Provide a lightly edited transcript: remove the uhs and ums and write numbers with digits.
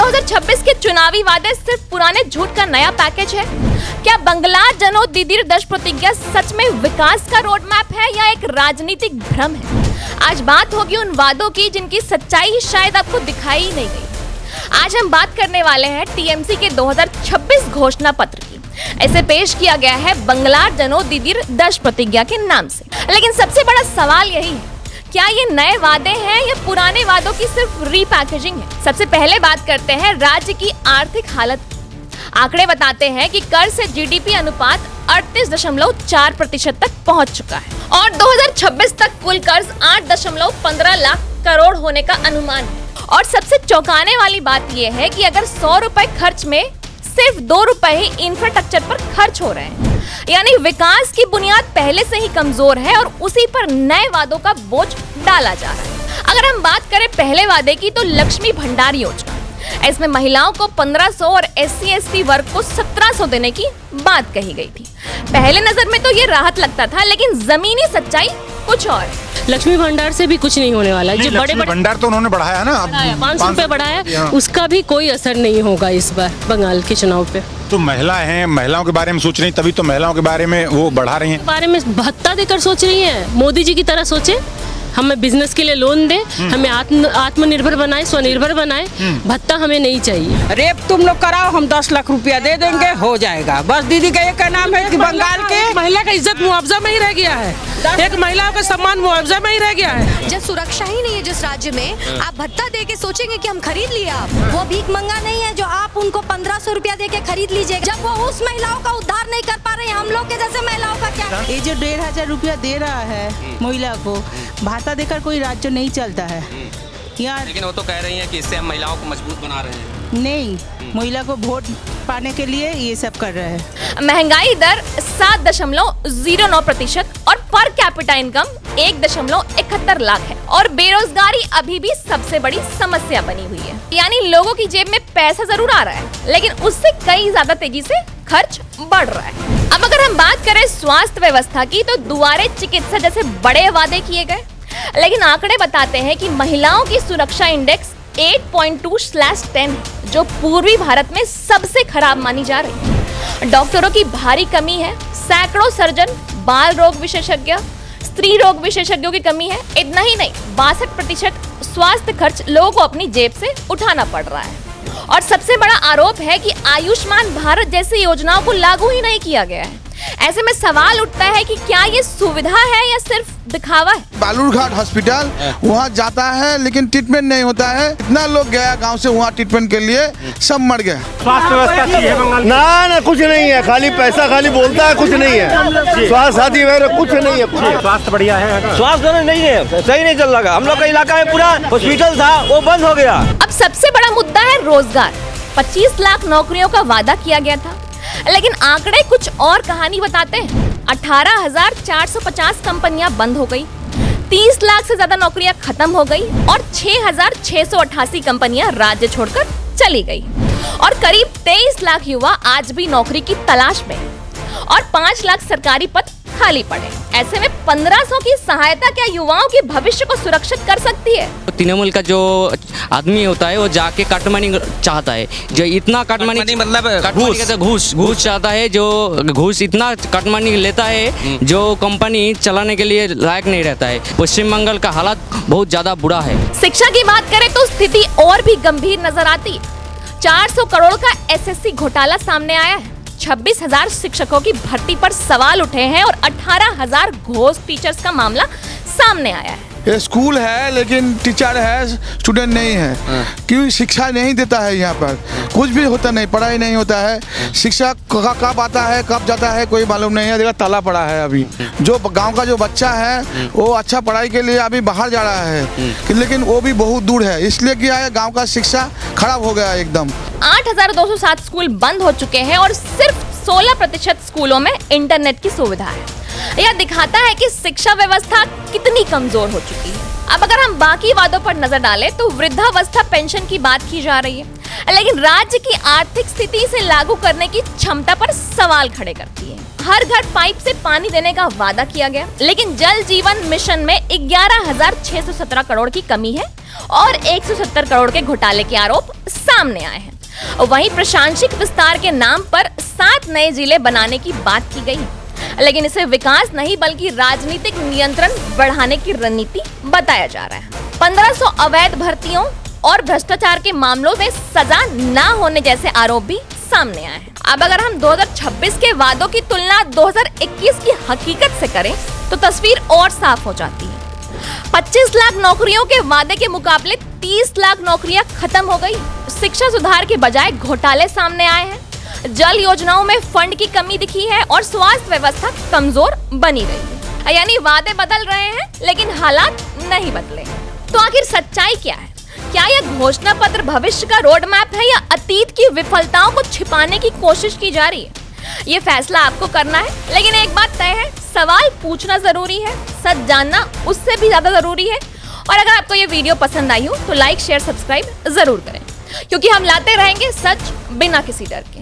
2026 के चुनावी वादे सिर्फ पुराने झूठ का नया पैकेज है? क्या बंगला जनोदीदीर दश प्रतिज्ञा सच में विकास का रोड मैप है या एक राजनीतिक भ्रम है? आज बात होगी उन वादों की जिनकी सच्चाई शायद आपको दिखाई ही नहीं गई। आज हम बात करने वाले हैं टीएमसी के 2026 घोषणा पत्र की। इसे पेश किया गया है बंगला जनोदीदीर दश प्रतिज्ञा के नाम से। लेकिन सबसे बड़ा सवाल यही है, क्या ये नए वादे हैं या पुराने वादों की सिर्फ रीपैकेजिंग है? सबसे पहले बात करते हैं राज्य की आर्थिक हालत। आंकड़े बताते हैं कि कर से जीडीपी अनुपात 38.4% तक पहुंच चुका है और 2026 तक कुल कर्ज 8.15 लाख करोड़ होने का अनुमान है। और सबसे चौंकाने वाली बात यह है कि अगर 100 रुपए खर्च में सिर्फ 2 रुपए ही इंफ्रास्ट्रक्चर पर खर्च हो रहे हैं, यानी विकास की बुनियाद पहले से ही कमजोर है और उसी पर नए वादों का बोझ डाला जा रहा है। अगर हम बात करें पहले वादे की तो लक्ष्मी भंडार योजना, इसमें महिलाओं को 1500 और SC/ST वर्ग को 1700 देने की बात कही गई थी। पहले नजर में तो ये राहत लगता था, लेकिन जमीनी सच्चाई कुछ और है। लक्ष्मी भंडार से भी कुछ नहीं होने वाला है। जो बड़े भंडार तो उन्होंने बढ़ाया है ना, 500 रुपए बढ़ाया, उसका भी कोई असर नहीं होगा इस बार बंगाल के चुनाव पे। तो महिला हैं, महिलाओं के बारे में सोच रही, तभी तो महिलाओं के बारे में वो बढ़ा रही हैं। बारे में भत्ता देकर सोच रही है। मोदी जी की तरह सोचे, हमें बिजनेस के लिए लोन दे, हमें आत्मनिर्भर बनाए, स्वनिर्भर बनाए। भत्ता हमें नहीं चाहिए। रेप तुम लोग कराओ, हम 10 लाख रुपया दे देंगे, हो जाएगा। बस दीदी का ये नाम है कि बंगाल के महिला का इज्जत मुआवजा में ही रह गया है, एक महिला का सम्मान मुआवजा में ही रह गया है। जब सुरक्षा ही नहीं है जिस राज्य में, आप भत्ता दे के सोचेंगे कि हम खरीद लिए। आप वो भीख मंगा नहीं है जो आप उनको 1500 रुपया दे के खरीद लीजिए। जब वो उस महिलाओं का उद्धार नहीं कर पा रहे, हम लोग के जैसे महिलाओं का क्या? ये जो 1500 रुपया दे रहा है महिला को, भाता देकर कोई राज्य नहीं चलता है यहाँ। लेकिन वो तो कह रही हैं कि इससे हम महिलाओं को मजबूत बना रहे हैं। नहीं, महिला को वोट पाने के लिए ये सब कर रहे हैं। महंगाई दर 7.09% और पर कैपिटा इनकम 1.71 लाख है और बेरोजगारी अभी भी सबसे बड़ी समस्या बनी हुई है। यानी लोगों की जेब में पैसा जरूर आ रहा है, लेकिन उससे कई ज्यादा तेजी से खर्च बढ़ रहा है। अब अगर हम बात करें स्वास्थ्य व्यवस्था की तो दुआरे चिकित्सा जैसे बड़े वादे किए गए, लेकिन आंकड़े बताते हैं कि महिलाओं की सुरक्षा इंडेक्स 8.2/10 जो पूर्वी भारत में सबसे खराब मानी जा रही है। डॉक्टरों की भारी कमी है, सैकड़ों सर्जन, बाल रोग विशेषज्ञ, स्त्री रोग विशेषज्ञों की कमी है। इतना ही नहीं, 62% स्वास्थ्य खर्च लोगों को अपनी जेब से उठाना पड़ रहा है। और सबसे बड़ा आरोप है कि आयुष्मान भारत जैसी योजनाओं को लागू ही नहीं किया गया है। ऐसे में सवाल उठता है कि क्या ये सुविधा है या सिर्फ दिखावा है? बालूरघाट हॉस्पिटल वहाँ जाता है लेकिन ट्रीटमेंट नहीं होता है। इतना लोग गया गांव से वहाँ ट्रीटमेंट के लिए, सब मर गए। स्वास्थ्य व्यवस्था अच्छी है बंगाल? ना कुछ नहीं है, खाली पैसा खाली बोलता है, कुछ नहीं है। स्वास्थ्य साथी वगैरह कुछ नहीं है। स्वास्थ्य बढ़िया है? स्वास्थ्य नहीं है, सही नहीं चल रहा। हम लोग का इलाका में पूरा हॉस्पिटल था, वो बंद हो गया। अब सबसे बड़ा मुद्दा है रोजगार। 25 लाख नौकरियों का वादा किया गया था, लेकिन आंकड़े कुछ और कहानी बताते हैं। 18,450 कंपनियां बंद हो गई, 30 लाख से ज्यादा नौकरियां खत्म हो गई और 6,688 कंपनियां राज्य छोड़कर चली गई और करीब 23 लाख युवा आज भी नौकरी की तलाश में और 5 लाख सरकारी पद खाली पड़े। ऐसे में 1500 की सहायता क्या युवाओं के भविष्य को सुरक्षित कर सकती है? तृणमूल का जो आदमी होता है वो जाके कटमनी चाहता है, जो इतना कटमनी मतलब घूस चाहता है, जो घूस इतना कटमनी लेता है जो कंपनी चलाने के लिए लायक नहीं रहता है। पश्चिम बंगाल का हालत बहुत ज्यादा बुरा है। शिक्षा की बात करें तो स्थिति और भी गंभीर नजर आती है। 400 करोड़ का SSC घोटाला सामने आया है। 26,000 शिक्षकों की भर्ती पर सवाल उठे हैं और 18,000 घोस्ट टीचर्स का मामला सामने आया है। ये स्कूल है लेकिन टीचर है, स्टूडेंट नहीं है। क्यों शिक्षा नहीं देता है यहाँ पर, कुछ भी होता नहीं, पढ़ाई नहीं होता है। शिक्षा कब आता है कब जाता है कोई मालूम नहीं है। देखा ताला पड़ा है अभी। जो गांव का जो बच्चा है वो अच्छा पढ़ाई के लिए अभी बाहर जा रहा है, लेकिन वो भी बहुत दूर है। इसलिए क्या है, गाँव का शिक्षा खराब हो गया एकदम। 8,207 स्कूल बंद हो चुके हैं और सिर्फ 16% स्कूलों में इंटरनेट की सुविधा है। यह दिखाता है कि शिक्षा व्यवस्था कितनी कमजोर हो चुकी है। अब अगर हम बाकी वादों पर नजर डालें तो वृद्धावस्था पेंशन की बात की जा रही है, लेकिन राज्य की आर्थिक स्थिति इसे लागू करने की क्षमता पर सवाल खड़े करती है। हर घर पाइप से पानी देने का वादा किया गया, लेकिन जल जीवन मिशन में 11,617 करोड़ की कमी है और 170 करोड़ के घोटाले के आरोप सामने आए हैं। वहीं प्रशासनिक विस्तार के नाम पर 7 नए जिले बनाने की बात की गई है, लेकिन इसे विकास नहीं बल्कि राजनीतिक नियंत्रण बढ़ाने की रणनीति बताया जा रहा है। 1500 अवैध भर्तियों और भ्रष्टाचार के मामलों में सजा ना होने जैसे आरोप भी सामने आए हैं। अब अगर हम 2026 के वादों की तुलना 2021 की हकीकत से करें तो तस्वीर और साफ हो जाती है। 25 लाख नौकरियों के वादे के मुकाबले 30 लाख नौकरियां खत्म हो गई। शिक्षा सुधार के बजाय घोटाले सामने आए हैं। जल योजनाओं में फंड की कमी दिखी है और स्वास्थ्य व्यवस्था कमजोर बनी रही है। यानी वादे बदल रहे हैं लेकिन हालात नहीं बदले। तो आखिर सच्चाई क्या है? क्या यह घोषणा पत्र भविष्य का रोड मैप है या अतीत की विफलताओं को छिपाने की कोशिश की जा रही है? ये फैसला आपको करना है, लेकिन एक बात तय है, सवाल पूछना जरूरी है, सच जानना उससे भी ज्यादा जरूरी है। और अगर आपको ये वीडियो पसंद आई हो तो लाइक, शेयर, सब्सक्राइब जरूर करें, क्योंकि हम लाते रहेंगे सच बिना किसी डर के।